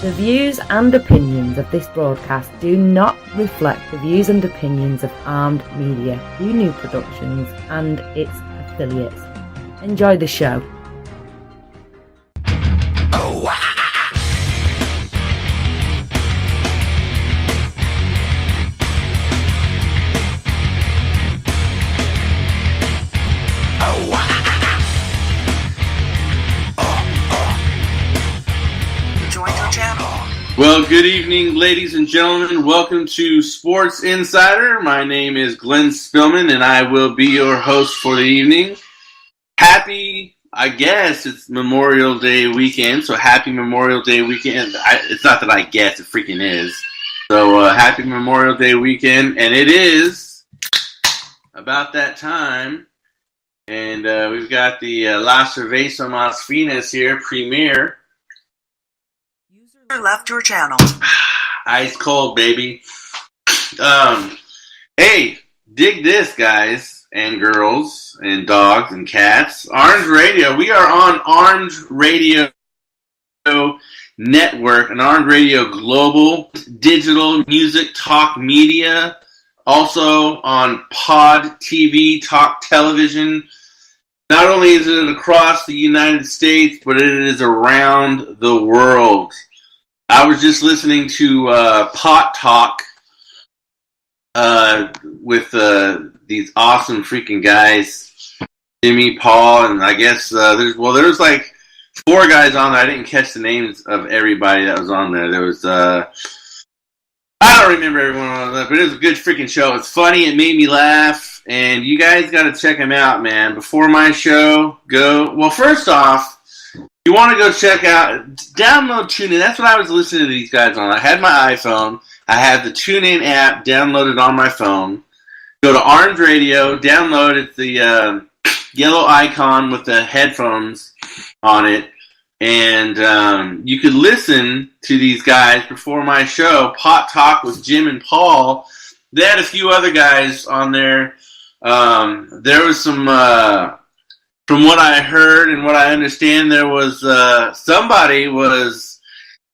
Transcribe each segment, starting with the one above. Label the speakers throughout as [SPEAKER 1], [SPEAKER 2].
[SPEAKER 1] The views and opinions of this broadcast do not reflect the views and opinions of Armed Media, New Productions, and its affiliates. Enjoy the show.
[SPEAKER 2] Well, good evening, ladies and gentlemen. Welcome to Sports Insider. My name is Glenn Spillman, and I will be your host for the evening. Happy, I guess it's Memorial Day weekend, so happy Memorial Day weekend. It's not that I guess, it freaking is. So happy Memorial Day weekend, and it is about that time. And we've got the La Cerveza Más Finas here, premiere.
[SPEAKER 3] Left your channel.
[SPEAKER 2] Ice cold, baby. Hey, dig this, guys and girls and dogs and cats. Armed Radio. We are on Armed Radio Network, an Armed Radio Global Digital Music Talk Media. Also on Pod TV, Talk Television. Not only is it across the United States, but it is around the world. I was just listening to Pot Talk with these awesome freaking guys, Jimmy, Paul, and I guess there's like 4 guys on there. I didn't catch the names of everybody that was on there. There was I don't remember everyone on there, but it was a good freaking show. It's funny. It made me laugh, and you guys got to check them out, man. Before my show, first off, you want to go check out, download TuneIn. That's what I was listening to these guys on. I had my iPhone. I had the TuneIn app downloaded on my phone. Go to Armed Radio, download it, the yellow icon with the headphones on it, and you could listen to these guys before my show, Pot Talk with Jim and Paul. They had a few other guys on there. There was some... From what I heard and what I understand, there was somebody was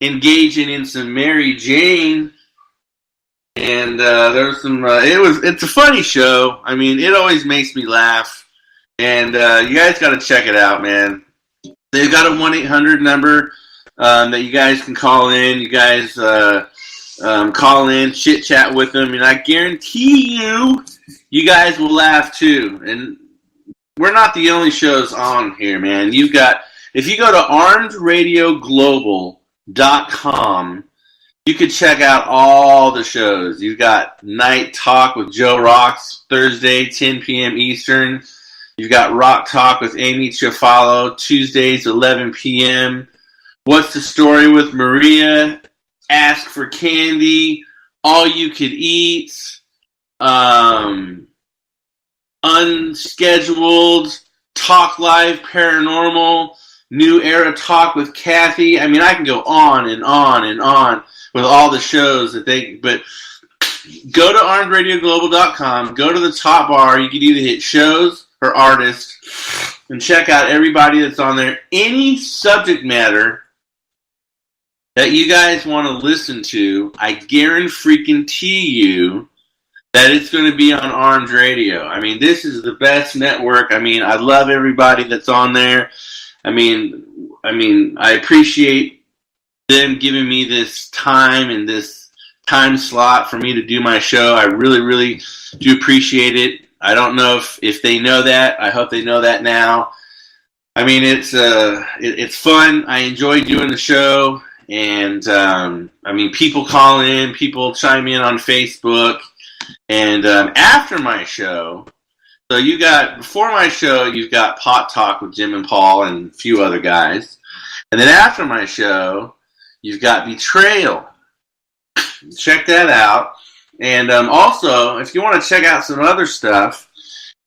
[SPEAKER 2] engaging in some Mary Jane, and there was some. It's a funny show. I mean, it always makes me laugh, and you guys got to check it out, man. They've got a 1-800 number that you guys can call in. You guys call in, chit chat with them, and I guarantee you guys will laugh too. And we're not the only shows on here, man. If you go to armedradioglobal.com, you can check out all the shows. You've got Night Talk with Joe Rocks, Thursday, 10 p.m. Eastern. You've got Rock Talk with Amy Chiafalo, Tuesdays, 11 p.m. What's the Story with Maria? Ask for Candy, All You Could Eat, Unscheduled, Talk Live Paranormal, New Era Talk with Kathy. I mean, I can go on and on and on with all the shows but go to armedradioglobal.com, go to the top bar. You can either hit shows or artists and check out everybody that's on there. Any subject matter that you guys want to listen to, I guarantee you that it's going to be on Armed Radio. I mean, this is the best network. I mean, I love everybody that's on there. I mean, I appreciate them giving me this time and this time slot for me to do my show. I really, really do appreciate it. I don't know if they know that. I hope they know that now. I mean, it's fun. I enjoy doing the show. And, I mean, people call in, people chime in on Facebook. And after my show, before my show, you've got Pot Talk with Jim and Paul and a few other guys. And then after my show, you've got Betrayal. Check that out. And also, if you want to check out some other stuff,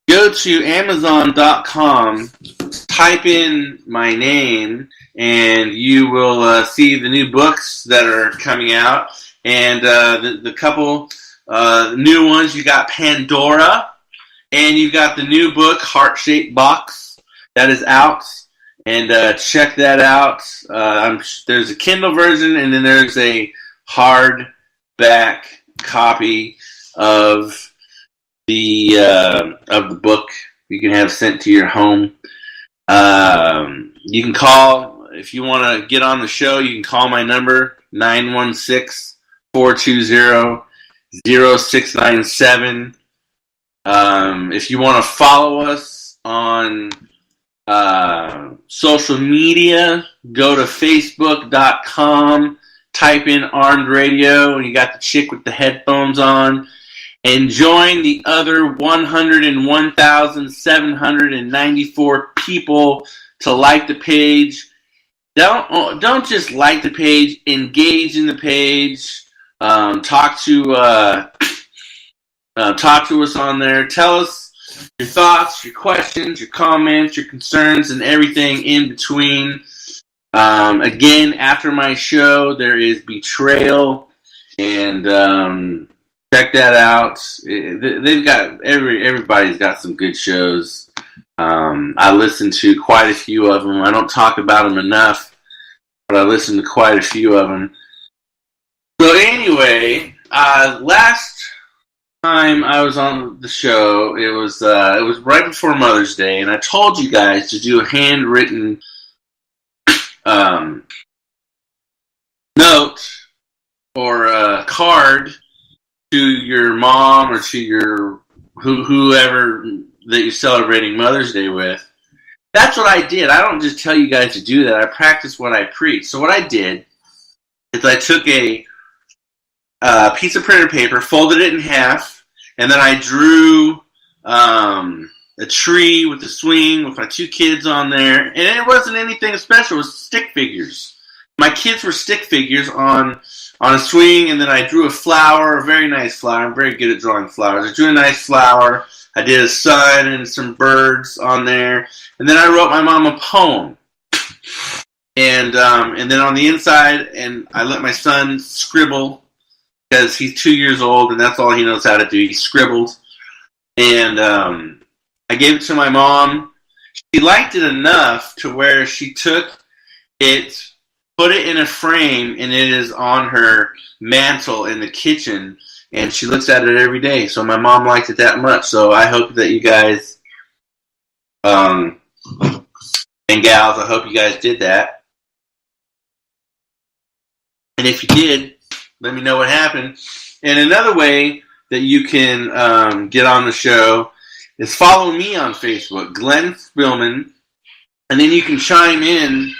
[SPEAKER 2] go to Amazon.com, type in my name, and you will see the new books that are coming out. And the couple new ones, you got Pandora, and you got the new book, Heart Shaped Box, that is out. and check that out. There's a Kindle version, and then there's a hardback copy of the book you can have sent to your home. You can call if you want to get on the show. You can call my number 916-420-0697. If you want to follow us on social media, go to facebook.com, type in Armed Radio, and you got the chick with the headphones on, and join the other 101,794 people to like the page. Don't just like the page, engage in the page. Talk to us on there. Tell us your thoughts, your questions, your comments, your concerns, and everything in between. Again, after my show, there is Betrayal, and check that out. They've got everybody's got some good shows. I listen to quite a few of them. I don't talk about them enough, but I listen to quite a few of them. So anyway, last time I was on the show, it was right before Mother's Day, and I told you guys to do a handwritten note or a card to your mom or to your whoever that you're celebrating Mother's Day with. That's what I did. I don't just tell you guys to do that. I practice what I preach. So what I did is I took a piece of printer paper, folded it in half, and then I drew a tree with a swing with my two kids on there. And it wasn't anything special. It was stick figures. My kids were stick figures on a swing, and then I drew a flower, a very nice flower. I'm very good at drawing flowers. I drew a nice flower. I did a sun and some birds on there. And then I wrote my mom a poem. And then on the inside, and I let my son scribble, because he's 2 years old, and that's all he knows how to do. He scribbled. And I gave it to my mom. She liked it enough to where she took it, put it in a frame, and it is on her mantle in the kitchen, and she looks at it every day. So my mom liked it that much. So I hope that you guys, and gals, I hope you guys did that. And if you did, let me know what happened. And another way that you can get on the show is follow me on Facebook, Glenn Spillman, and then you can chime in.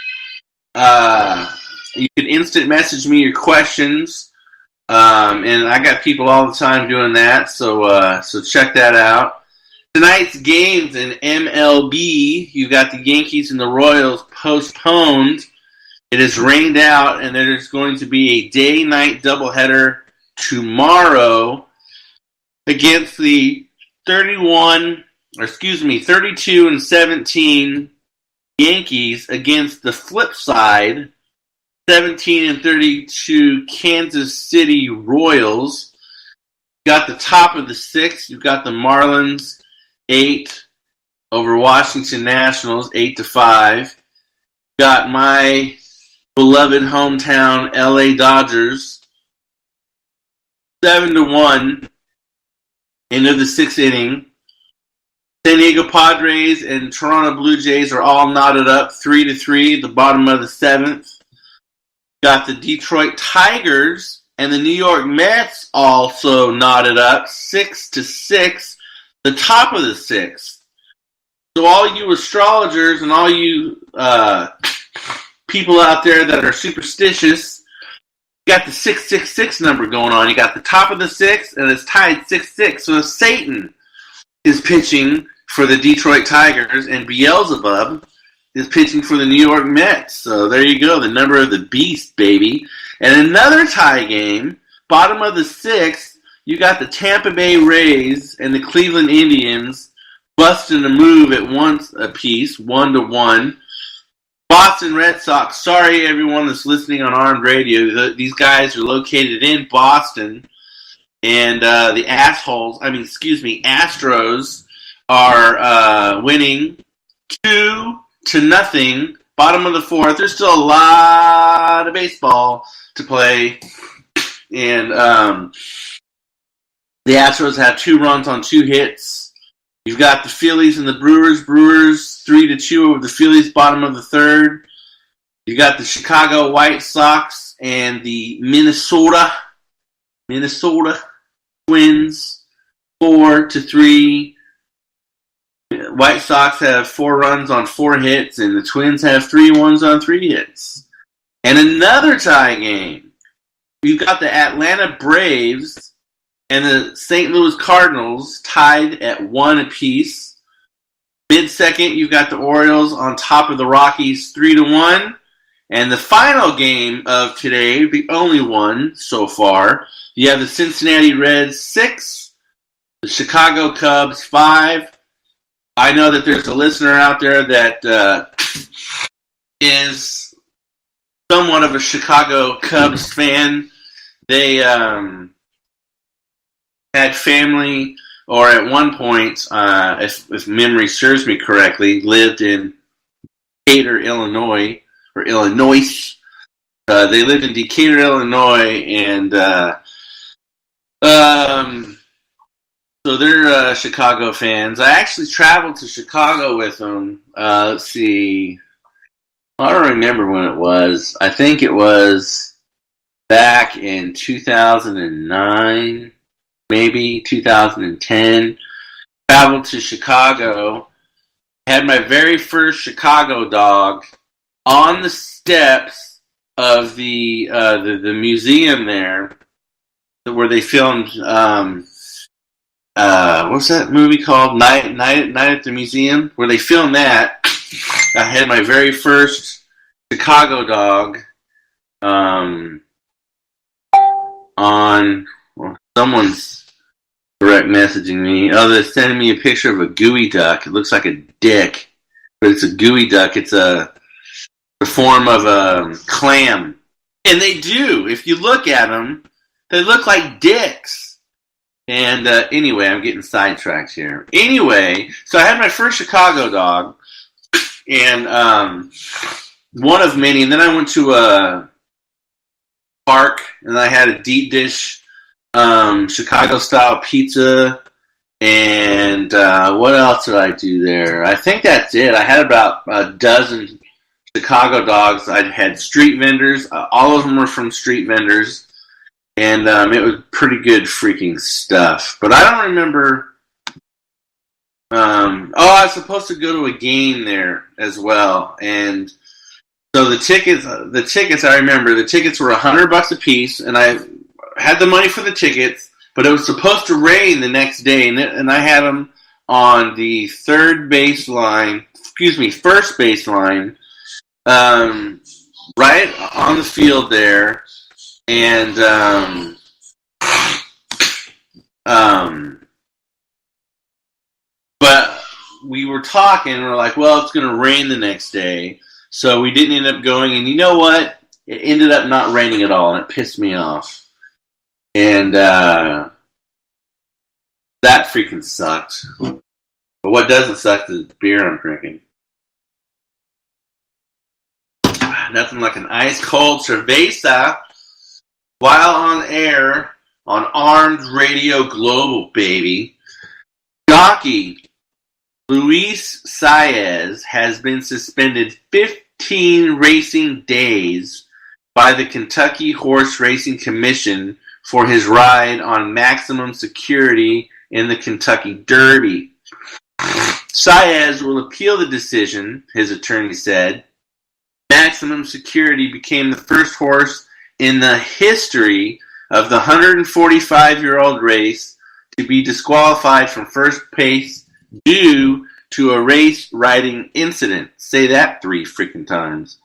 [SPEAKER 2] You can instant message me your questions, and I got people all the time doing that, so check that out. Tonight's games in MLB, you got the Yankees and the Royals postponed. It has rained out, and there's going to be a day-night doubleheader tomorrow against the 32-17 Yankees against the flip side, 17-32 Kansas City Royals. Got the top of the sixth. You've got the Marlins 8 over Washington Nationals 8-5. Got my beloved hometown LA Dodgers 7-1 into the sixth inning. San Diego Padres and Toronto Blue Jays are all knotted up 3-3 at the bottom of the seventh. Got the Detroit Tigers and the New York Mets also knotted up 6-6, the top of the sixth. So all you astrologers and all you people out there that are superstitious, you got the 666 number going on. You got the top of the sixth, and it's tied 6-6. So Satan is pitching for the Detroit Tigers, and Beelzebub is pitching for the New York Mets. So there you go, the number of the beast, baby. And another tie game, bottom of the sixth, you got the Tampa Bay Rays and the Cleveland Indians busting a move at once apiece, 1-1. Boston Red Sox, sorry everyone that's listening on Armed Radio, these guys are located in Boston, and the Astros are winning 2 4-0. Bottom of the fourth. There's still a lot of baseball to play. And the Astros have 2 runs on 2 hits. You've got the Phillies and the Brewers. Brewers 3-2 over the Phillies, bottom of the third. You got the Chicago White Sox and the Minnesota Twins 4-3. White Sox have 4 runs on 4 hits, and the Twins have 3 runs on 3 hits. And another tie game. You've got the Atlanta Braves and the St. Louis Cardinals tied at 1 apiece. Mid-second, you've got the Orioles on top of the Rockies 3-1. And the final game of today, the only one so far, you have the Cincinnati Reds 6, the Chicago Cubs 5. I know that there's a listener out there that is somewhat of a Chicago Cubs fan. They had family, or at one point, if memory serves me correctly, lived in Decatur, Illinois, or Illinois. They lived in Decatur, Illinois, and so they're Chicago fans. I actually traveled to Chicago with them. Let's see. I don't remember when it was. I think it was back in 2009, maybe 2010. Traveled to Chicago. Had my very first Chicago dog on the steps of the museum there, where they filmed. What's that movie called? Night at the Museum, where they filmed that. I had my very first Chicago dog on. Well, someone's direct messaging me. Oh, they're sending me a picture of a gooey duck. It looks like a dick, but it's a gooey duck. It's the form of a clam, and they do. If you look at them, they look like dicks. And anyway, I'm getting sidetracked here. Anyway, so I had my first Chicago dog, and one of many. And then I went to a park, and I had a deep dish Chicago-style pizza. And what else did I do there? I think that's it. I had about a dozen Chicago dogs. I had street vendors. All of them were from street vendors. And it was pretty good freaking stuff. But I don't remember. I was supposed to go to a game there as well. And so the tickets, I remember, the tickets were $100 a piece. And I had the money for the tickets. But it was supposed to rain the next day. And I had them on the first baseline. Right on the field there. And but we were talking, and we're like, well, it's going to rain the next day, so we didn't end up going. And you know what? It ended up not raining at all, and it pissed me off. And that freaking sucked. But what doesn't suck is the beer I'm drinking. Nothing like an ice cold cerveza. While on air on Armed Radio Global, baby. Jockey Luis Saez has been suspended 15 racing days by the Kentucky Horse Racing Commission for his ride on maximum security in the Kentucky Derby. Saez will appeal the decision, his attorney said. Maximum security became the first horse in the history of the 145-year-old race to be disqualified from first place due to a race riding incident. Say that 3 freaking times.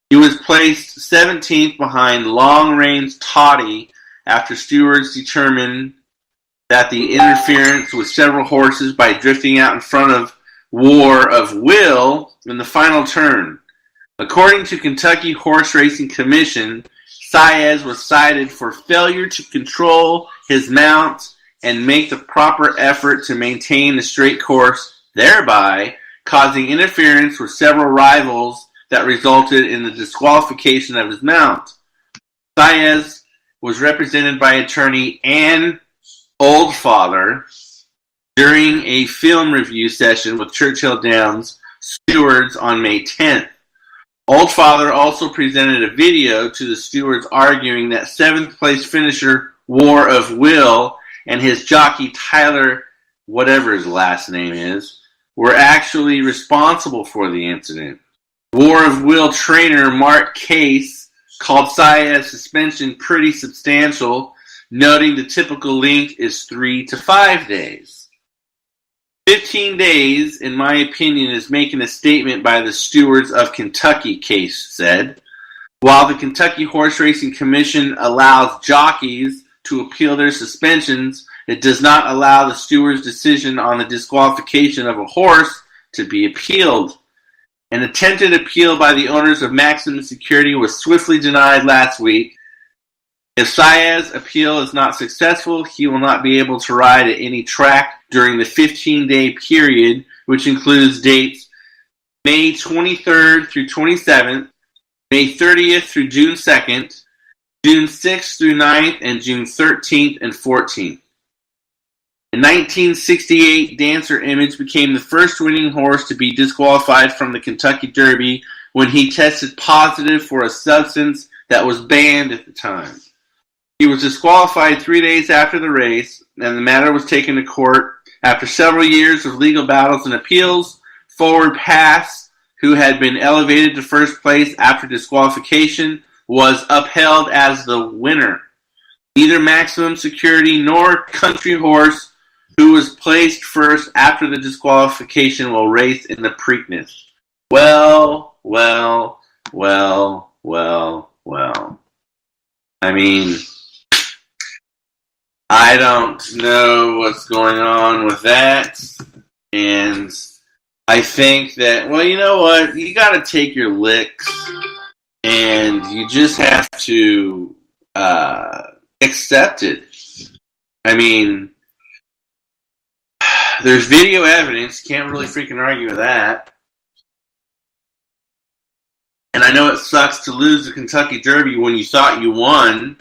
[SPEAKER 2] He was placed 17th behind Long Range Toddy after stewards determined that the interference with several horses by drifting out in front of War of Will in the final turn. According to Kentucky Horse Racing Commission, Saez was cited for failure to control his mount and make the proper effort to maintain the straight course, thereby causing interference with several rivals that resulted in the disqualification of his mount. Saez was represented by attorney Ann Oldfather during a film review session with Churchill Downs stewards on May 10th. Oldfather also presented a video to the stewards arguing that 7th place finisher War of Will and his jockey Tyler, whatever his last name is, were actually responsible for the incident. War of Will trainer Mark Case called Saez's suspension pretty substantial, noting the typical length is 3 to 5 days. 15 days, in my opinion, is making a statement by the stewards of Kentucky, Case said. While the Kentucky Horse Racing Commission allows jockeys to appeal their suspensions, it does not allow the steward's decision on the disqualification of a horse to be appealed. An attempted appeal by the owners of Maximum Security was swiftly denied last week. If Saez's appeal is not successful, he will not be able to ride at any track during the 15-day period, which includes dates May 23rd through 27th, May 30th through June 2nd, June 6th through 9th, and June 13th and 14th. In 1968, Dancer Image became the first winning horse to be disqualified from the Kentucky Derby when he tested positive for a substance that was banned at the time. He was disqualified 3 days after the race, and the matter was taken to court. After several years of legal battles and appeals, Forward Pass, who had been elevated to first place after disqualification, was upheld as the winner. Neither Maximum Security nor Country Horse, who was placed first after the disqualification, will race in the Preakness. Well. I mean, I don't know what's going on with that, and I think that, well, you know what, you gotta take your licks, and you just have to accept it. I mean, there's video evidence, can't really freaking argue with that. And I know it sucks to lose the Kentucky Derby when you thought you won,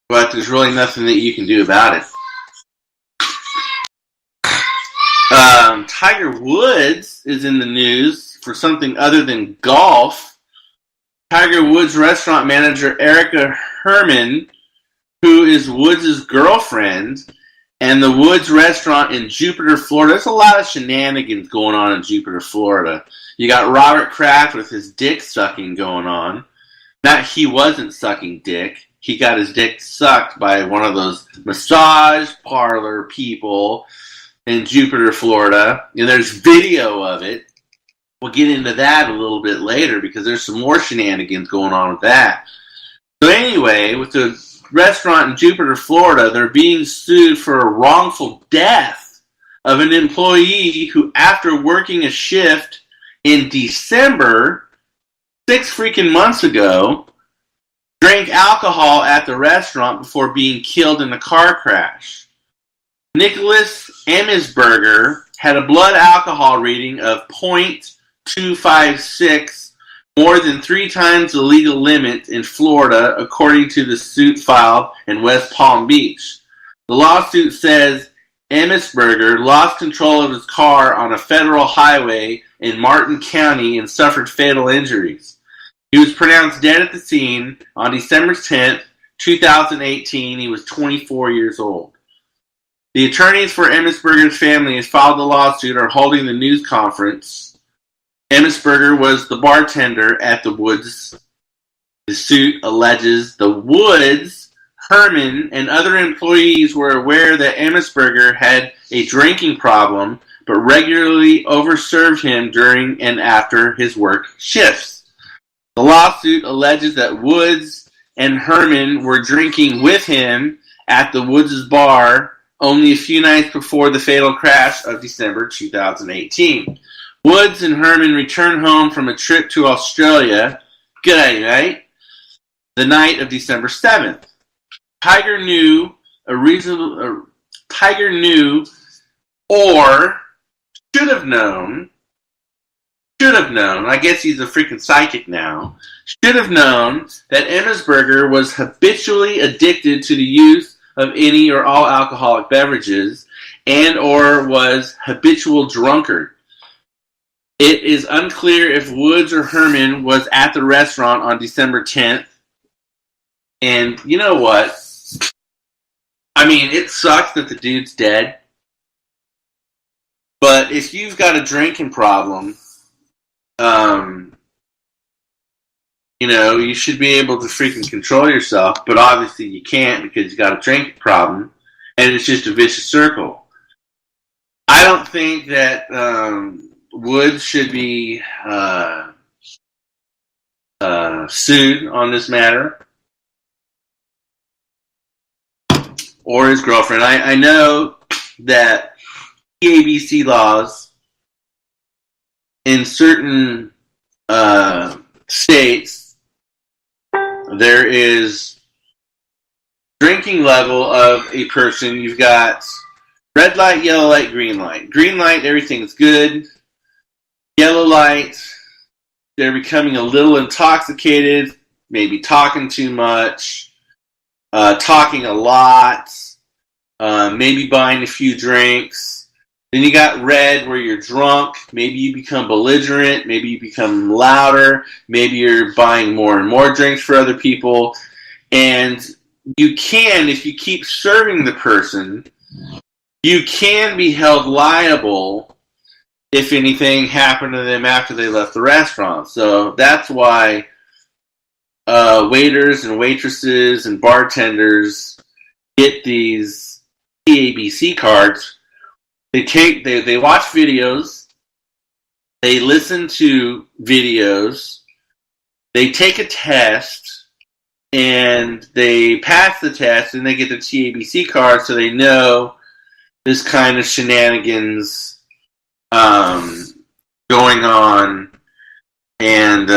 [SPEAKER 2] but there's really nothing that you can do about it. Tiger Woods is in the news for something other than golf. Tiger Woods restaurant manager Erica Herman, who is Woods' girlfriend, and the Woods restaurant in Jupiter, Florida. There's a lot of shenanigans going on in Jupiter, Florida. You got Robert Kraft with his dick sucking going on. Not he wasn't sucking dick. He got his dick sucked by one of those massage parlor people in Jupiter, Florida. And there's video of it. We'll get into that a little bit later because there's some more shenanigans going on with that. So anyway, with the restaurant in Jupiter, Florida, they're being sued for a wrongful death of an employee who, after working a shift in December, 6 freaking months ago, drank alcohol at the restaurant before being killed in a car crash. Nicholas Emmesberger had a blood alcohol reading of .256, more than 3 times the legal limit in Florida, according to the suit filed in West Palm Beach. The lawsuit says Emmesberger lost control of his car on a federal highway in Martin County and suffered fatal injuries. He was pronounced dead at the scene on December 10th, 2018. He was 24 years old. The attorneys for Emmesberger's family has filed the lawsuit are holding the news conference. Emmesberger was the bartender at the Woods. The suit alleges the Woods, Herman, and other employees were aware that Emmesberger had a drinking problem, but regularly overserved him during and after his work shifts. The lawsuit alleges that Woods and Herman were drinking with him at the Woods' bar only a few nights before the fatal crash of December 2018. Woods and Herman returned home from a trip to Australia, good night, the night of December 7th. Tiger knew or should have known should have known, I guess he's a freaking psychic now, should have known that Emmetsburger was habitually addicted to the use of any or all alcoholic beverages and or was habitual drunkard. It is unclear if Woods or Herman was at the restaurant on December 10th. And you know what? I mean, it sucks that the dude's dead. But if you've got a drinking problem, you should be able to freaking control yourself. But obviously you can't because you got a drinking problem. And it's just a vicious circle. I don't think that Woods should be sued on this matter. Or his girlfriend. I know that ABC laws in certain states, there is drinking level of a person. You've got red light, yellow light, green light. Green light, everything's good. Yellow light, they're becoming a little intoxicated, maybe talking too much, talking a lot, maybe buying a few drinks. Then you got red where you're drunk, maybe you become belligerent, maybe you become louder, maybe you're buying more and more drinks for other people. And you can, if you keep serving the person, you can be held liable if anything happened to them after they left the restaurant. So that's why waiters and waitresses and bartenders get these ABC cards. They watch videos, they listen to videos, they take a test, and they pass the test, and they get the TABC card so they know this kind of shenanigans going on. And,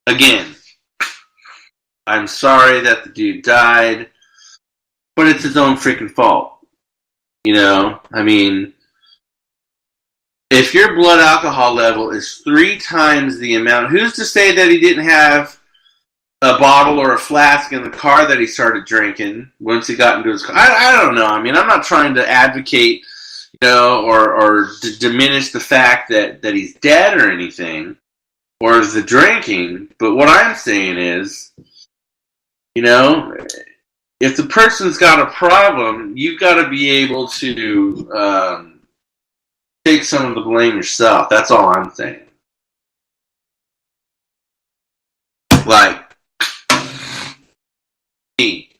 [SPEAKER 2] again, I'm sorry that the dude died, but it's his own freaking fault. I mean, if your blood alcohol level is 3 times the amount, who's to say that he didn't have a bottle or a flask in the car that he started drinking once he got into his car? I don't know. I mean, I'm not trying to advocate, or diminish the fact that he's dead or anything, or the drinking, but what I'm saying is, if the person's got a problem, you've got to be able to take some of the blame yourself. That's all I'm saying. Like, me,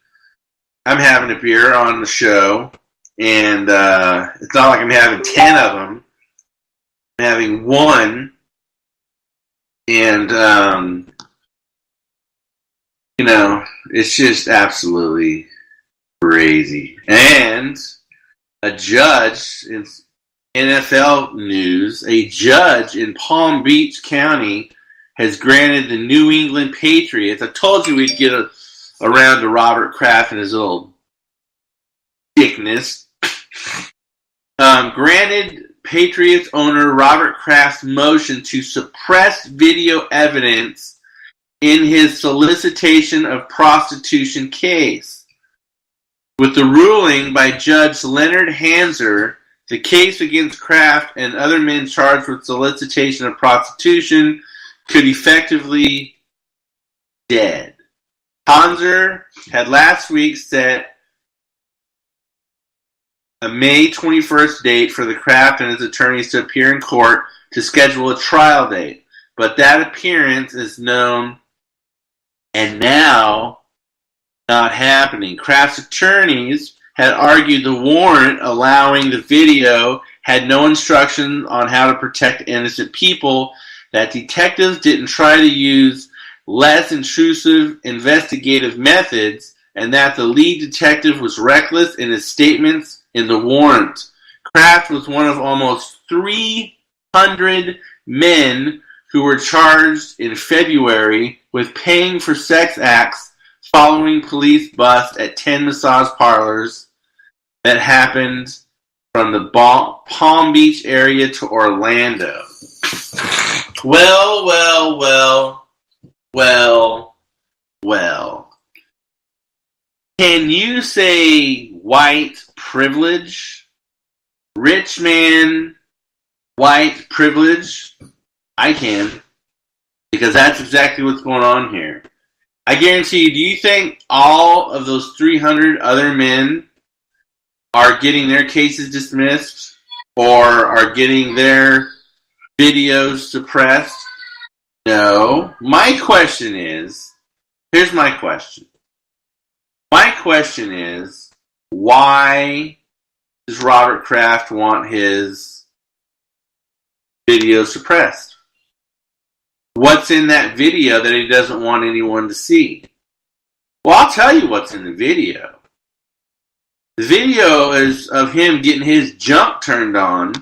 [SPEAKER 2] I'm having a beer on the show, and it's not like I'm having 10 of them. I'm having one, and it's just absolutely crazy. And a judge in NFL news, a judge in Palm Beach County has granted the New England Patriots, I told you we'd get around to Robert Kraft and his little dickness, granted Patriots owner Robert Kraft's motion to suppress video evidence in his solicitation of prostitution case. With the ruling by Judge Leonard Hanser, the case against Kraft and other men charged with solicitation of prostitution could effectively dead. Hanser had last week set a May 21st date for the Kraft and his attorneys to appear in court to schedule a trial date, but that appearance is known and now not happening. Kraft's attorneys had argued the warrant allowing the video had no instruction on how to protect innocent people, that detectives didn't try to use less intrusive investigative methods, and that the lead detective was reckless in his statements in the warrant. Kraft was one of almost 300 men who were charged in February with paying for sex acts following police bust at 10 massage parlors that happened from the Palm Beach area to Orlando. Well. Can you say white privilege? Rich man, white privilege? I can. Because that's exactly what's going on here. I guarantee you, do you think all of those 300 other men are getting their cases dismissed or are getting their videos suppressed? No. My question is, here's my question. My question is, why does Robert Kraft want his video suppressed? What's in that video that he doesn't want anyone to see? Well, I'll tell you what's in the video. The video is of him getting his junk turned on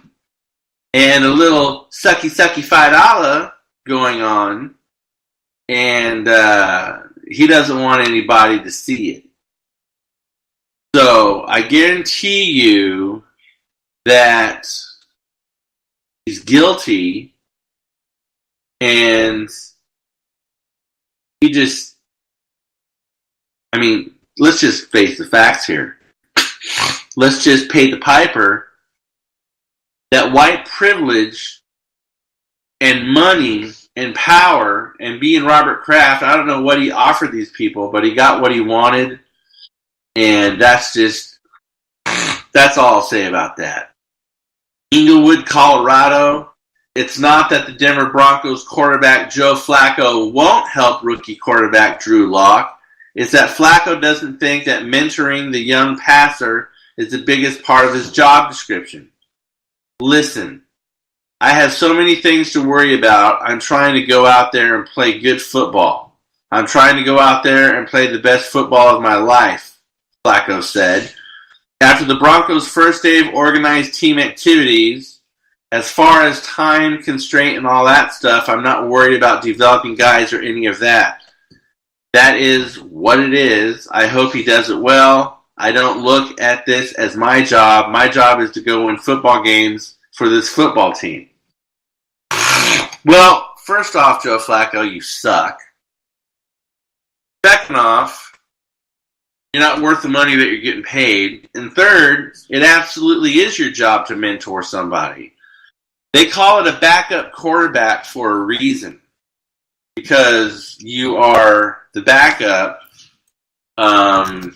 [SPEAKER 2] and a little sucky $5 going on, and he doesn't want anybody to see it. So I guarantee you that he's guilty, and let's just face the facts here. Let's just pay the piper that white privilege and money and power and being Robert Kraft, I don't know what he offered these people, but he got what he wanted, and that's all I'll say about that. Inglewood, Colorado. It's not that the Denver Broncos quarterback Joe Flacco won't help rookie quarterback Drew Lock. It's that Flacco doesn't think that mentoring the young passer is the biggest part of his job description. Listen, I have so many things to worry about. I'm trying to go out there and play good football. I'm trying to go out there and play the best football of my life, Flacco said. After the Broncos' first day of organized team activities, as far as time constraint and all that stuff, I'm not worried about developing guys or any of that. That is what it is. I hope he does it well. I don't look at this as my job. My job is to go win football games for this football team. Well, first off, Joe Flacco, you suck. Second off, you're not worth the money that you're getting paid. And third, it absolutely is your job to mentor somebody. They call it a backup quarterback for a reason. Because you are the backup to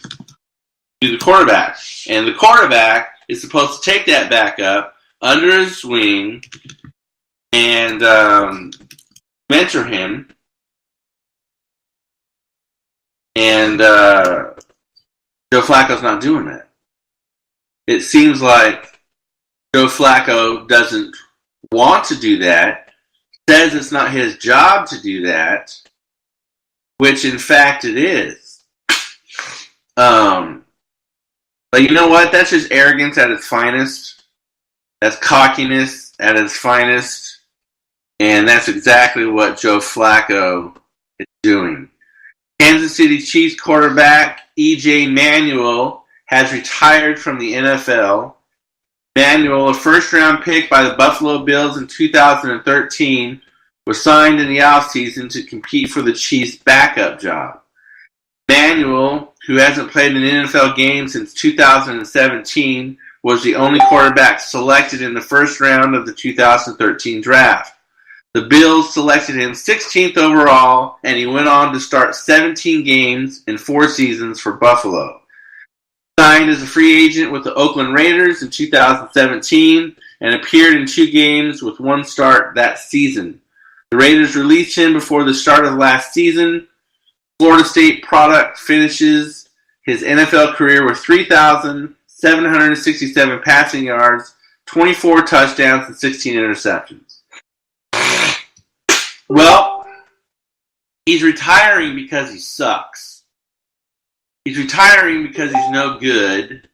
[SPEAKER 2] the quarterback. And the quarterback is supposed to take that backup under his wing and mentor him. And Joe Flacco's not doing that. It seems like Joe Flacco doesn't want to do that. Says it's not his job to do that, which in fact it is. But you know what? That's just arrogance at its finest. That's cockiness at its finest. And that's exactly what Joe Flacco is doing. Kansas City Chiefs quarterback E.J. Manuel has retired from the NFL. Manuel, a first-round pick by the Buffalo Bills in 2013, was signed in the offseason to compete for the Chiefs' backup job. Manuel, who hasn't played an NFL game since 2017, was the only quarterback selected in the first round of the 2013 draft. The Bills selected him 16th overall, and he went on to start 17 games in 4 seasons for Buffalo. Signed as a free agent with the Oakland Raiders in 2017 and appeared in 2 games with 1 start that season. The Raiders released him before the start of last season. Florida State product finishes his NFL career with 3,767 passing yards, 24 touchdowns, and 16 interceptions. Well, he's retiring because he sucks. He's retiring because he's no good,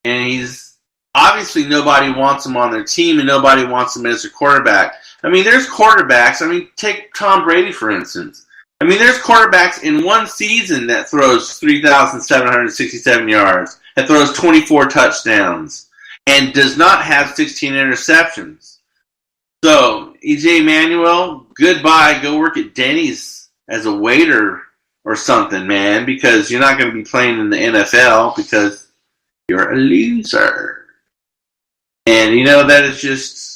[SPEAKER 2] and he's obviously nobody wants him on their team, and nobody wants him as a quarterback. I mean, there's quarterbacks. I mean, take Tom Brady, for instance. I mean, there's quarterbacks in one season that throws 3,767 yards, that throws 24 touchdowns. and does not have 16 interceptions. So, EJ Manuel, goodbye. Go work at Denny's as a waiter or something, man, because you're not going to be playing in the NFL because you're a loser. And, that is just...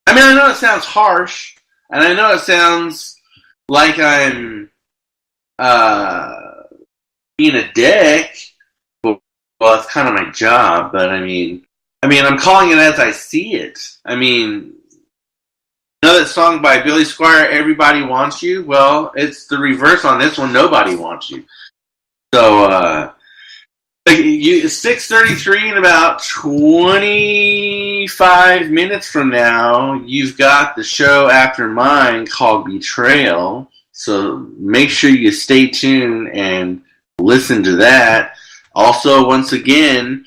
[SPEAKER 2] I know it sounds harsh, and I know it sounds like I'm being a dick. Well, it's kind of my job, but I'm calling it as I see it. That song by Billy Squier, Everybody Wants You? Well, it's the reverse on this one, Nobody Wants You. So, 6:33 in about 25 minutes from now, you've got the show after mine called Betrayal. So make sure you stay tuned and listen to that. Also, once again,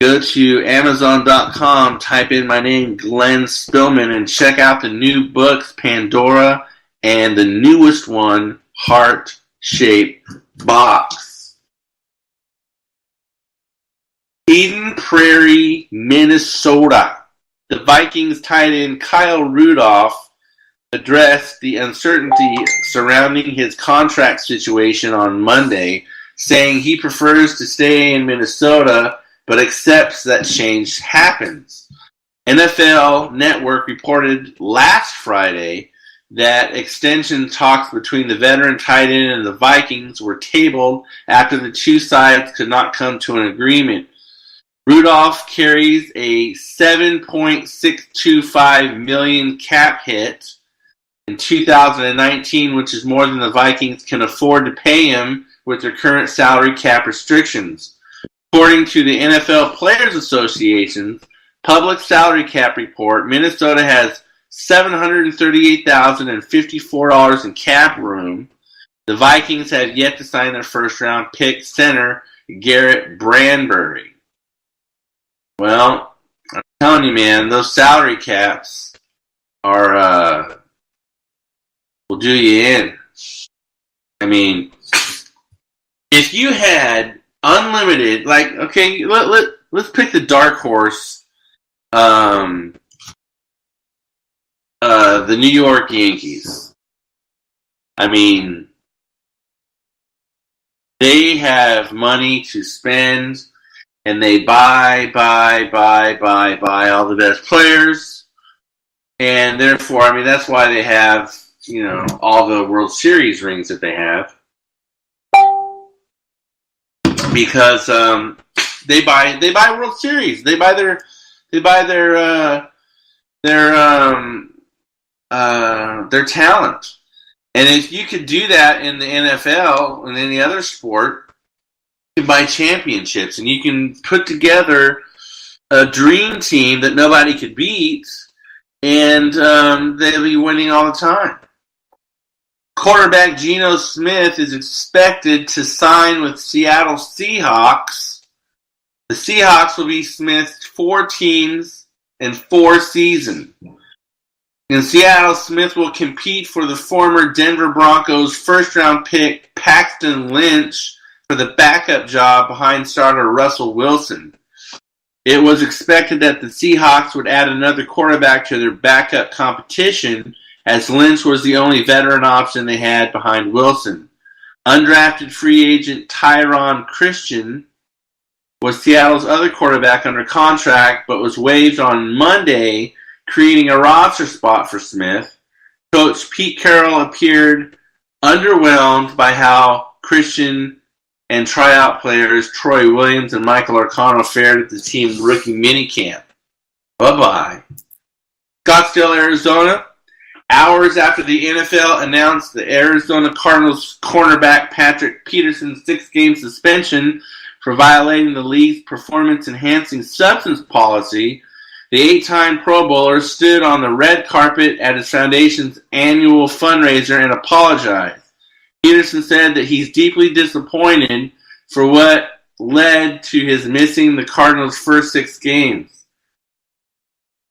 [SPEAKER 2] go to Amazon.com, type in my name, Glenn Spillman, and check out the new books, Pandora, and the newest one, Heart-Shaped Box. Eden Prairie, Minnesota. The Vikings tight end Kyle Rudolph addressed the uncertainty surrounding his contract situation on Monday, saying he prefers to stay in Minnesota but accepts that change happens. NFL Network reported last Friday that extension talks between the veteran tight end and the Vikings were tabled after the two sides could not come to an agreement. Rudolph carries a $7.625 million cap hit in 2019, which is more than the Vikings can afford to pay him with their current salary cap restrictions. According to the NFL Players Association's public salary cap report, Minnesota has $738,054 in cap room. The Vikings have yet to sign their first-round pick center, Garrett Branbury. Well, I'm telling you, man, those salary caps are, will do you in. If you had unlimited, let's pick the dark horse, the New York Yankees. They have money to spend, and they buy all the best players. And therefore, that's why they have, all the World Series rings that they have. Because they buy World Series. They buy their talent. And if you could do that in the NFL and any other sport, you can buy championships, and you can put together a dream team that nobody could beat, and they'll be winning all the time. Quarterback Geno Smith is expected to sign with Seattle Seahawks. The Seahawks will be Smith's 4 teams and 4 seasons. In Seattle, Smith will compete for the former Denver Broncos first-round pick Paxton Lynch for the backup job behind starter Russell Wilson. It was expected that the Seahawks would add another quarterback to their backup competition, as Lynch was the only veteran option they had behind Wilson. Undrafted free agent Tyron Christian was Seattle's other quarterback under contract, but was waived on Monday, creating a roster spot for Smith. Coach Pete Carroll appeared underwhelmed by how Christian and tryout players Troy Williams and Michael Arcano fared at the team's rookie minicamp. Bye-bye. Scottsdale, Arizona. Hours after the NFL announced the Arizona Cardinals cornerback Patrick Peterson's 6-game suspension for violating the league's performance-enhancing substance policy, the 8-time Pro Bowler stood on the red carpet at his foundation's annual fundraiser and apologized. Peterson said that he's deeply disappointed for what led to his missing the Cardinals' first 6 games.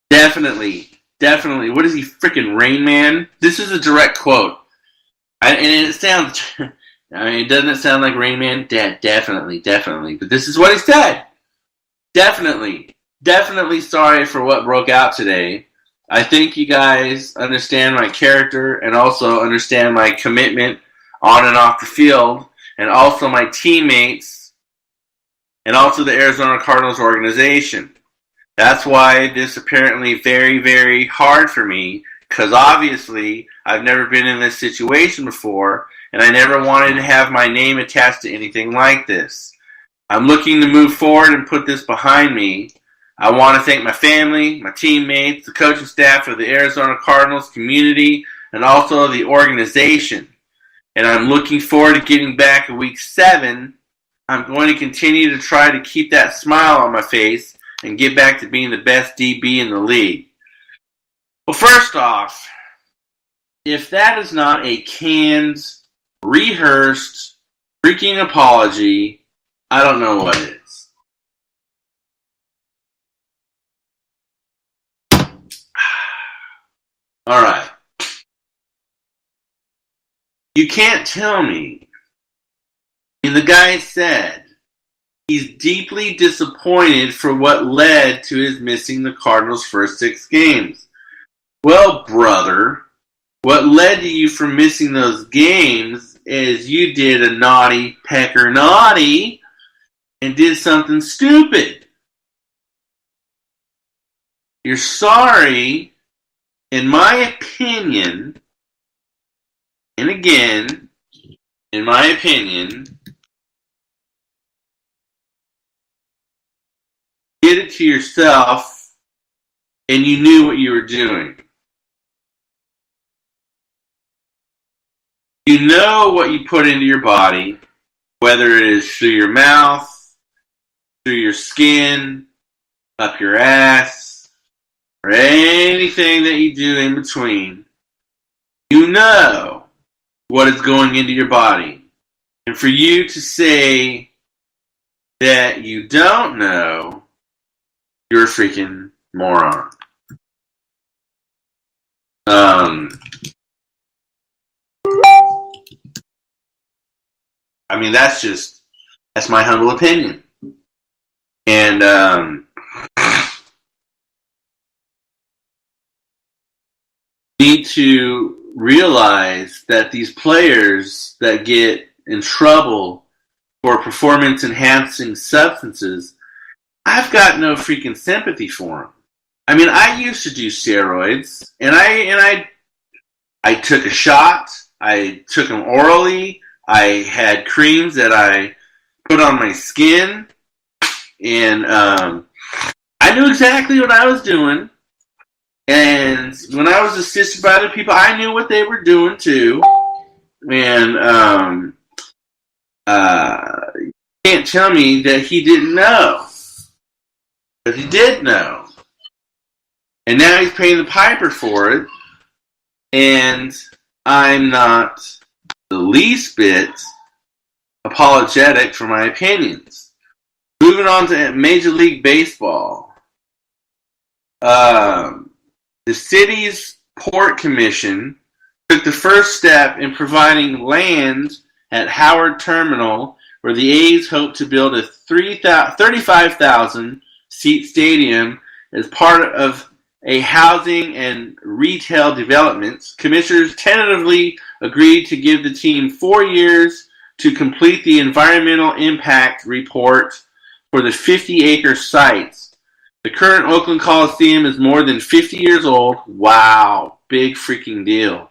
[SPEAKER 2] Definitely. What is he, freaking Rain Man? This is a direct quote. And it sounds I mean, doesn't it sound like Rain Man? Definitely. But this is what he said. Definitely sorry for what broke out today. I think you guys understand my character and also understand my commitment on and off the field, and also my teammates, and also the Arizona Cardinals organization. That's why this apparently very, very hard for me, because obviously I've never been in this situation before, and I never wanted to have my name attached to anything like this. I'm looking to move forward and put this behind me. I want to thank my family, my teammates, the coaching staff of the Arizona Cardinals community, and also the organization. And I'm looking forward to getting back in Week 7. I'm going to continue to try to keep that smile on my face and get back to being the best DB in the league. Well, first off, if that is not a canned, rehearsed, freaking apology, I don't know what is. All right. You can't tell me. And the guy said he's deeply disappointed for what led to his missing the Cardinals' first 6 games. Well, brother, what led to you from missing those games is you did a naughty pecker naughty and did something stupid. You're sorry, in my opinion, and again, in my opinion, did it to yourself and you knew what you were doing. You know what you put into your body, whether it is through your mouth, through your skin, up your ass, or anything that you do in between. You know what is going into your body. And for you to say that you don't know, you're a freaking moron. I mean, that's my humble opinion. And need to realize that these players that get in trouble for performance-enhancing substances, I've got no freaking sympathy for them. I mean, I used to do steroids, and I took a shot. I took them orally. I had creams that I put on my skin, and I knew exactly what I was doing. And when I was assisted by other people, I knew what they were doing too. And you can't tell me that he didn't know. But he did know. And now he's paying the piper for it. And I'm not the least bit apologetic for my opinions. Moving on to Major League Baseball. The city's Port Commission took the first step in providing land at Howard Terminal, where the A's hope to build a 35,000-seat stadium as part of a housing and retail development. Commissioners tentatively agreed to give the team 4 years to complete the environmental impact report for the 50-acre site. The current Oakland Coliseum is more than 50 years old. Wow, big freaking deal.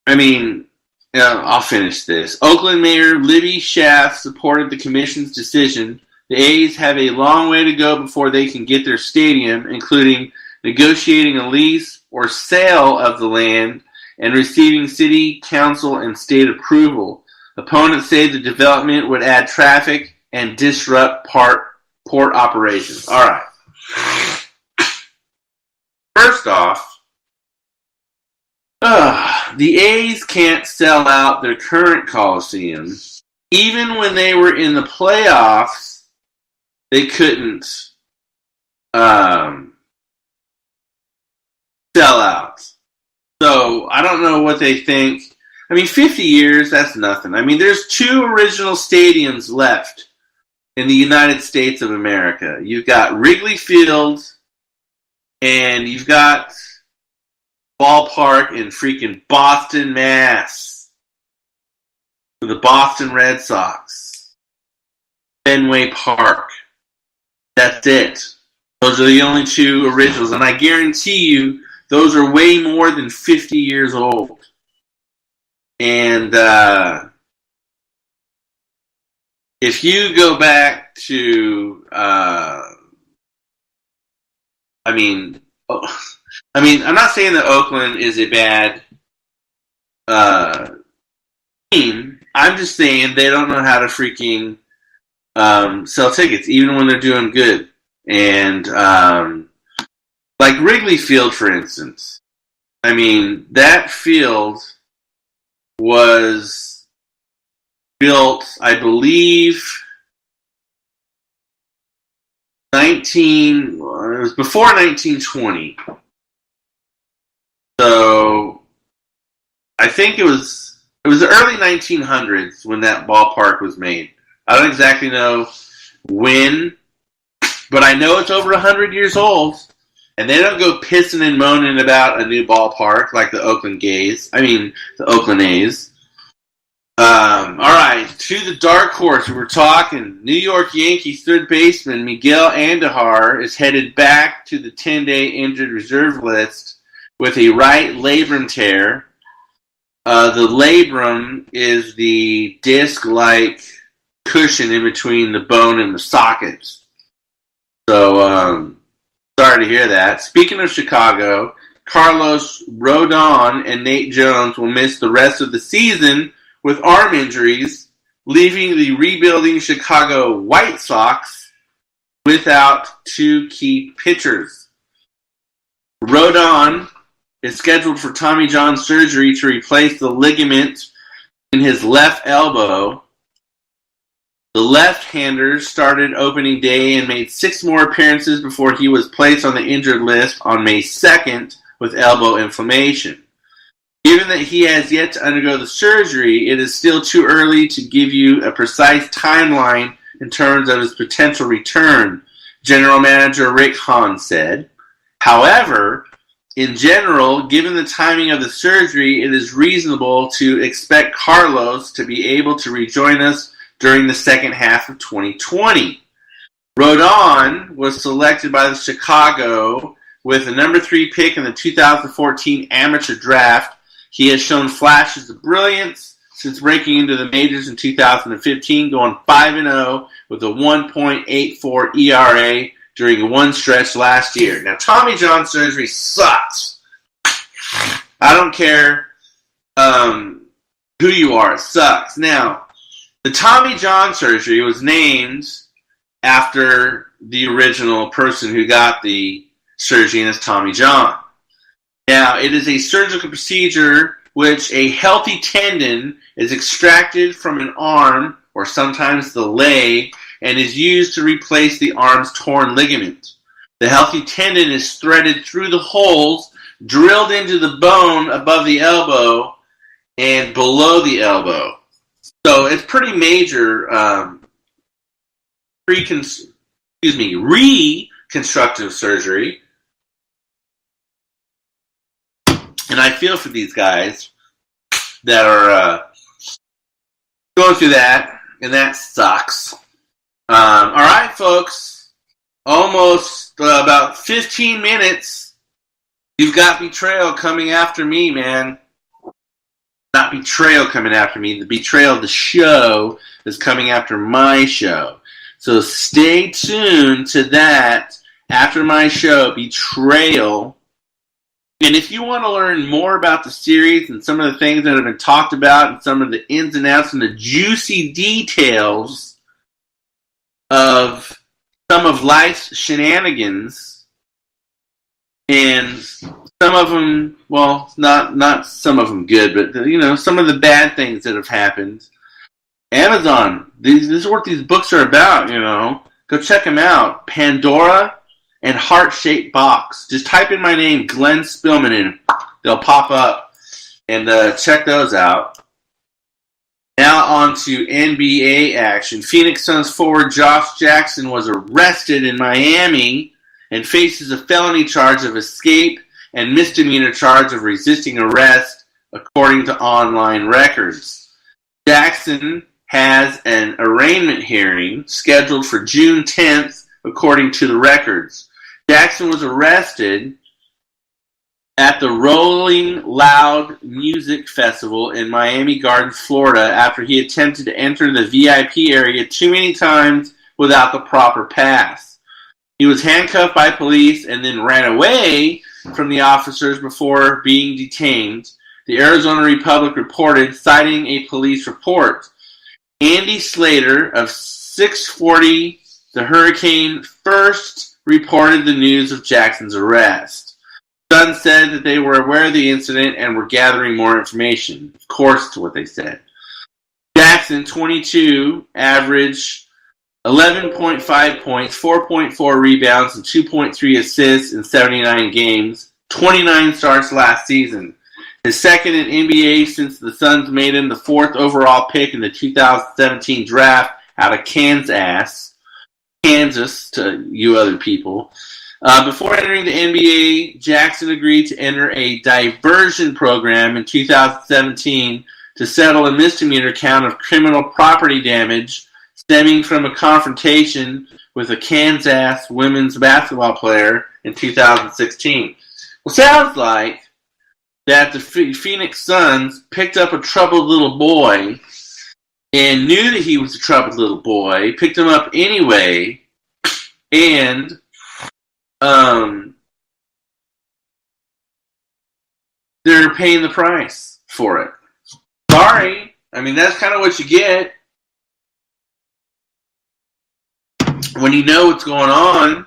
[SPEAKER 2] I mean, I'll finish this. Oakland Mayor Libby Schaaf supported the commission's decision. The A's have a long way to go before they can get their stadium, including negotiating a lease or sale of the land and receiving city council and state approval. Opponents say the development would add traffic and disrupt port operations. All right. First off, the A's can't sell out their current Coliseum. Even when they were in the playoffs, they couldn't sell out. So I don't know what they think. I mean, 50 years, that's nothing. I mean, there's 2 original stadiums left in the United States of America. You've got Wrigley Field, and you've got ballpark in freaking Boston, Mass. For the Boston Red Sox. Fenway Park. That's it. Those are the only 2 originals, and I guarantee you those are way more than 50 years old. And if you go back to, I'm not saying that Oakland is a bad team. I'm just saying they don't know how to freaking sell tickets, even when they're doing good. And like Wrigley Field, for instance. I mean, that field was built, I believe, it was before 1920. So I think it was the early 1900s when that ballpark was made. I don't exactly know when, but I know it's over 100 years old. And they don't go pissing and moaning about a new ballpark like the Oakland A's. All right, to the dark horse. We're talking New York Yankees third baseman Miguel Andujar is headed back to the 10-day injured reserve list with a right labrum tear. The labrum is the disc-like cushion in between the bone and the socket. So, sorry to hear that. Speaking of Chicago, Carlos Rodon and Nate Jones will miss the rest of the season with arm injuries, leaving the rebuilding Chicago White Sox without 2 key pitchers. Rodon is scheduled for Tommy John surgery to replace the ligament in his left elbow. The left-hander started opening day and made 6 more appearances before he was placed on the injured list on May 2nd with elbow inflammation. Given that he has yet to undergo the surgery, it is still too early to give you a precise timeline in terms of his potential return, General Manager Rick Hahn said. However, in general, given the timing of the surgery, it is reasonable to expect Carlos to be able to rejoin us during the second half of 2020. Rodon was selected by the Chicago with the number 3 pick in the 2014 amateur draft. He has shown flashes of brilliance since breaking into the majors in 2015, going 5-0 with a 1.84 ERA during one stretch last year. Now, Tommy John surgery sucks. I don't care who you are. It sucks. Now, the Tommy John surgery was named after the original person who got the surgery, and it's Tommy John. Now, it is a surgical procedure which a healthy tendon is extracted from an arm, or sometimes the leg, and is used to replace the arm's torn ligament. The healthy tendon is threaded through the holes, drilled into the bone above the elbow and below the elbow. So it's pretty major reconstructive surgery. And I feel for these guys that are going through that, and that sucks. All right, folks. Almost about 15 minutes. You've got betrayal coming after me, man. Not betrayal coming after me. The betrayal of the show is coming after my show. So stay tuned to that after my show, Betrayal. And if you want to learn more about the series and some of the things that have been talked about and some of the ins and outs and the juicy details of some of life's shenanigans, and some of them, well, not some of them good, but, you know, some of the bad things that have happened. Amazon, this is what these books are about, you know. Go check them out. Pandora and Heart-Shaped Box. Just type in my name, Glenn Spillman, and they'll pop up. And check those out. Now on to NBA action. Phoenix Suns forward Josh Jackson was arrested in Miami and faces a felony charge of escape and misdemeanor charge of resisting arrest, according to online records. Jackson has an arraignment hearing scheduled for June 10th, according to the records. Jackson was arrested at the Rolling Loud Music Festival in Miami Gardens, Florida, after he attempted to enter the VIP area too many times without the proper pass. He was handcuffed by police and then ran away from the officers before being detained, the Arizona Republic reported, citing a police report. Andy Slater of 640 The Hurricane first reported the news of Jackson's arrest. Sun said that they were aware of the incident and were gathering more information. Of course, it's what they said. Jackson, 22, averaged 11.5 points, 4.4 rebounds, and 2.3 assists in 79 games, 29 starts last season. His second in NBA since the Suns made him the fourth overall pick in the 2017 draft out of Kansas to you other people. Before entering the NBA, Jackson agreed to enter a diversion program in 2017 to settle a misdemeanor count of criminal property damage stemming from a confrontation with a Kansas women's basketball player in 2016. Well, sounds like that the Phoenix Suns picked up a troubled little boy and knew that he was a troubled little boy, picked him up anyway, and they're paying the price for it. Sorry. I mean, that's kind of what you get when you know what's going on,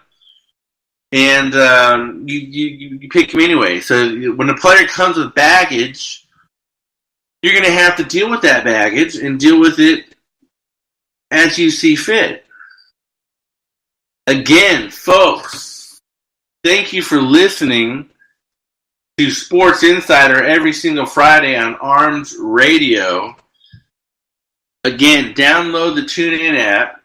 [SPEAKER 2] and you pick him anyway. So when a player comes with baggage, you're going to have to deal with that baggage and deal with it as you see fit. Again, folks, thank you for listening to Sports Insider every single Friday on Armed Radio. Again, download the TuneIn app.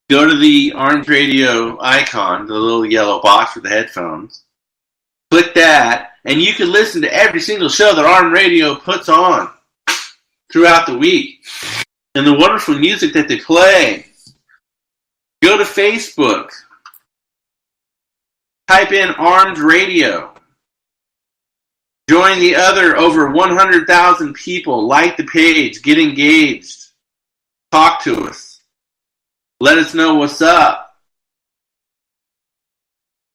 [SPEAKER 2] Go to the Armed Radio icon, the little yellow box with the headphones. Click that, and you can listen to every single show that Armed Radio puts on throughout the week. And the wonderful music that they play. Go to Facebook. Type in Armed Radio. Join the other over 100,000 people. Like the page. Get engaged. Talk to us. Let us know what's up.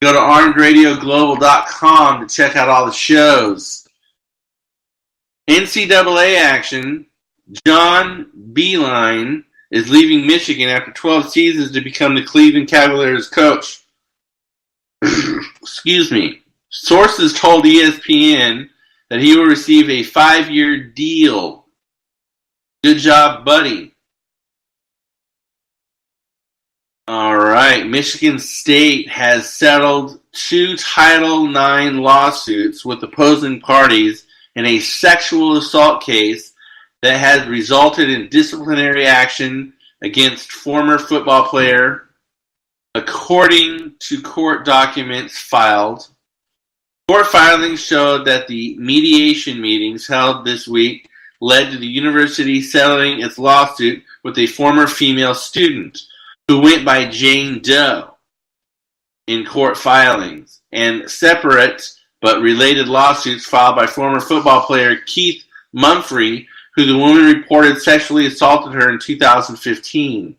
[SPEAKER 2] Go to armedradioglobal.com to check out all the shows. NCAA action. John Beilein is leaving Michigan after 12 seasons to become the Cleveland Cavaliers coach. Excuse me. Sources told ESPN that he will receive a 5-year deal. Good job, buddy. All right. Michigan State has settled 2 Title IX lawsuits with opposing parties in a sexual assault case that has resulted in disciplinary action against former football player, according to court documents filed. Court filings showed that the mediation meetings held this week led to the university settling its lawsuit with a former female student who went by Jane Doe in court filings, and separate but related lawsuits filed by former football player Keith Mumphrey, who the woman reported sexually assaulted her in 2015.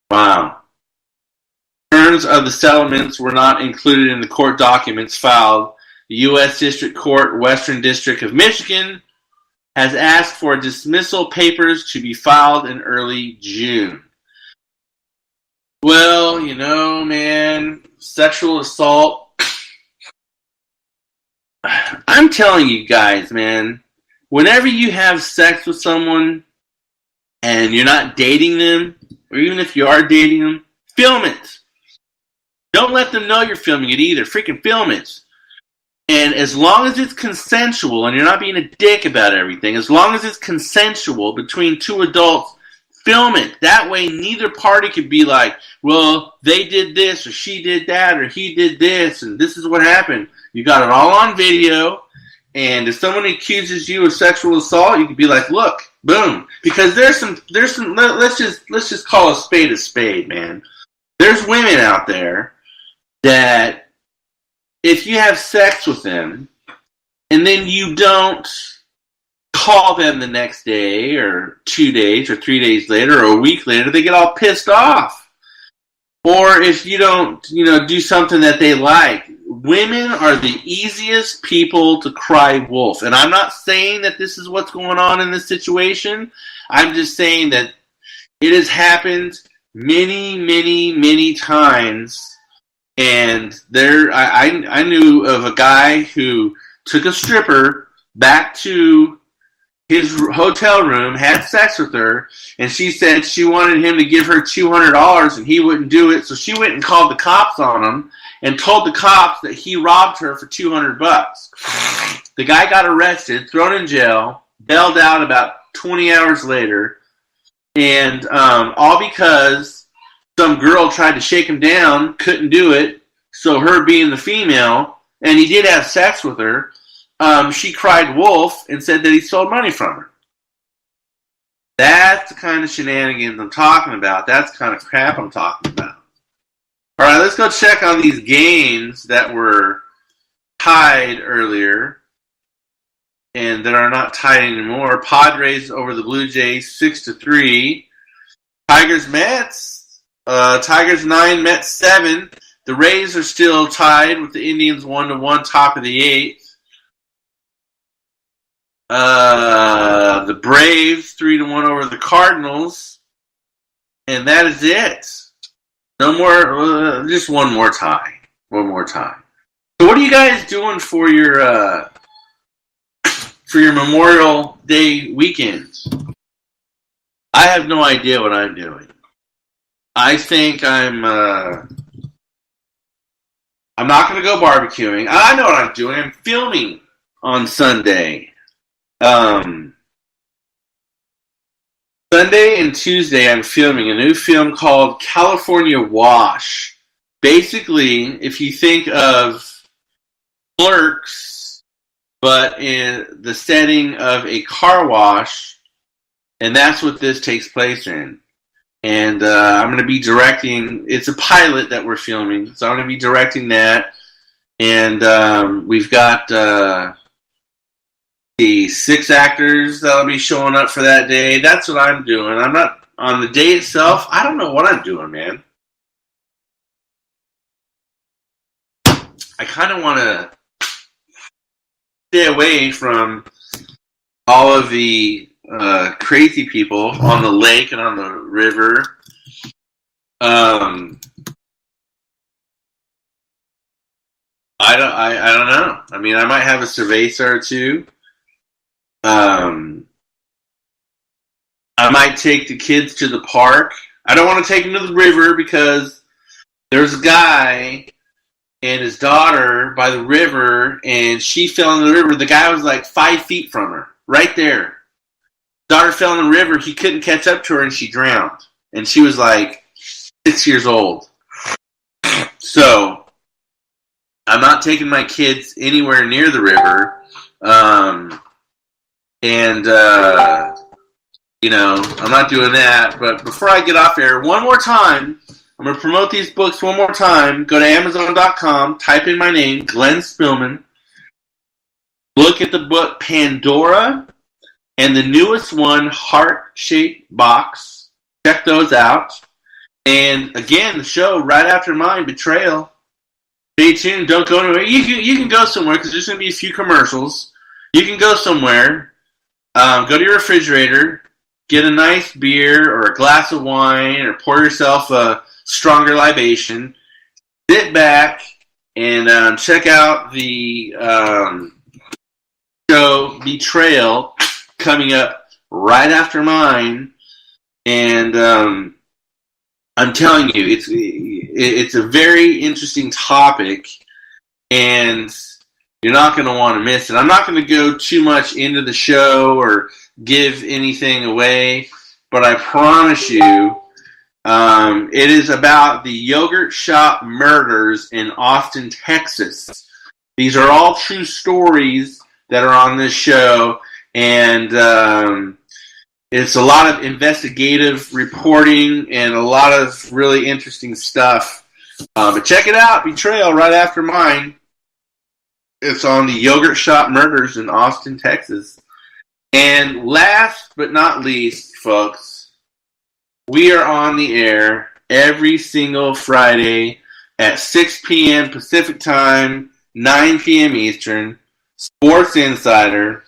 [SPEAKER 2] Wow. Terms of the settlements were not included in the court documents filed. The U.S. District Court, Western District of Michigan, has asked for dismissal papers to be filed in early June. Well, you know, man, sexual assault. I'm telling you guys, man, whenever you have sex with someone and you're not dating them, or even if you are dating them, film it. Don't let them know you're filming it either. Freaking film it. And as long as it's consensual and you're not being a dick about everything, as long as it's consensual between two adults, film it. That way neither party could be like, well, they did this or she did that or he did this and this is what happened. You got it all on video. And if someone accuses you of sexual assault, you could be like, look, boom. Because there's some let's just call a spade, man. There's women out there that if you have sex with them and then you don't call them the next day or 2 days or 3 days later or a week later, they get all pissed off. Or if you don't, do something that they like. Women are the easiest people to cry wolf. And I'm not saying that this is what's going on in this situation. I'm just saying that it has happened many, many, many times. And I knew of a guy who took a stripper back to his hotel room, had sex with her, and she said she wanted him to give her $200 and he wouldn't do it. So she went and called the cops on him and told the cops that he robbed her for $200. The guy got arrested, thrown in jail, bailed out about 20 hours later, and all because some girl tried to shake him down, couldn't do it, so her being the female, and he did have sex with her, she cried wolf and said that he stole money from her. That's the kind of shenanigans I'm talking about. That's the kind of crap I'm talking about. All right, let's go check on these games that were tied earlier and that are not tied anymore. Padres over the Blue Jays 6-3. Tigers Mets. Tigers 9, Mets 7. The Rays are still tied with the Indians 1-1, top of the 8th. The Braves 3-1 over the Cardinals, and that is it. No more, just one more tie. One more time. So, what are you guys doing for your Memorial Day weekend? I have no idea what I'm doing. I think I'm not going to go barbecuing. I know what I'm doing. I'm filming on Sunday. Sunday and Tuesday I'm filming a new film called California Wash. Basically, if you think of Clerks, but in the setting of a car wash, and that's what this takes place in. And I'm going to be directing, it's a pilot that we're filming, so I'm going to be directing that. And we've got the 6 actors that'll be showing up for that day. That's what I'm doing. I'm not, on the day itself, I don't know what I'm doing, man. I kind of want to stay away from all of the crazy people on the lake and on the river. I don't know. I mean, I might have a cerveza or two. I might take the kids to the park. I don't want to take them to the river because there's a guy and his daughter by the river, and she fell in the river. The guy was like 5 feet from her, right there. Daughter fell in the river. He couldn't catch up to her, and she drowned. And she was like 6 years old. So I'm not taking my kids anywhere near the river. I'm not doing that. But before I get off air, one more time, I'm going to promote these books one more time. Go to Amazon.com, type in my name, Glenn Spillman. Look at the book Pandora and the newest one, Heart-Shaped Box. Check those out. And again, the show right after mine, Betrayal. Stay tuned. Don't go anywhere. You can go somewhere because there's going to be a few commercials. You can go somewhere. Go to your refrigerator. Get a nice beer or a glass of wine or pour yourself a stronger libation. Sit back and check out the show Betrayal coming up right after mine. And I'm telling you, it's a very interesting topic, and You're not going to want to miss it. I'm not going to go too much into the show or give anything away, but I promise you, it is about the yogurt shop murders in Austin, Texas. These are all true stories that are on this show, and it's a lot of investigative reporting and a lot of really interesting stuff. But check it out, Betrayal, right after mine. It's on the yogurt shop murders in Austin, Texas. And last but not least, folks, we are on the air every single Friday at 6 p.m. Pacific Time, 9 p.m. Eastern, Sports Insider.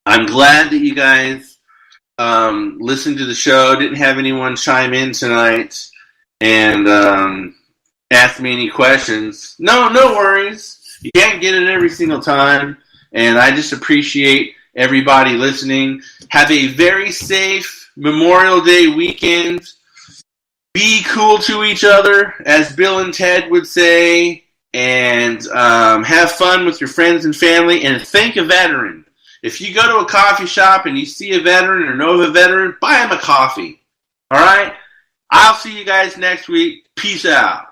[SPEAKER 2] I'm glad that you guys listened to the show. Didn't have anyone chime in tonight and ask me any questions. No worries. You can't get it every single time, and I just appreciate everybody listening. Have a very safe Memorial Day weekend. Be cool to each other, as Bill and Ted would say, and have fun with your friends and family, and thank a veteran. If you go to a coffee shop and you see a veteran or know of a veteran, buy him a coffee. All right? I'll see you guys next week. Peace out.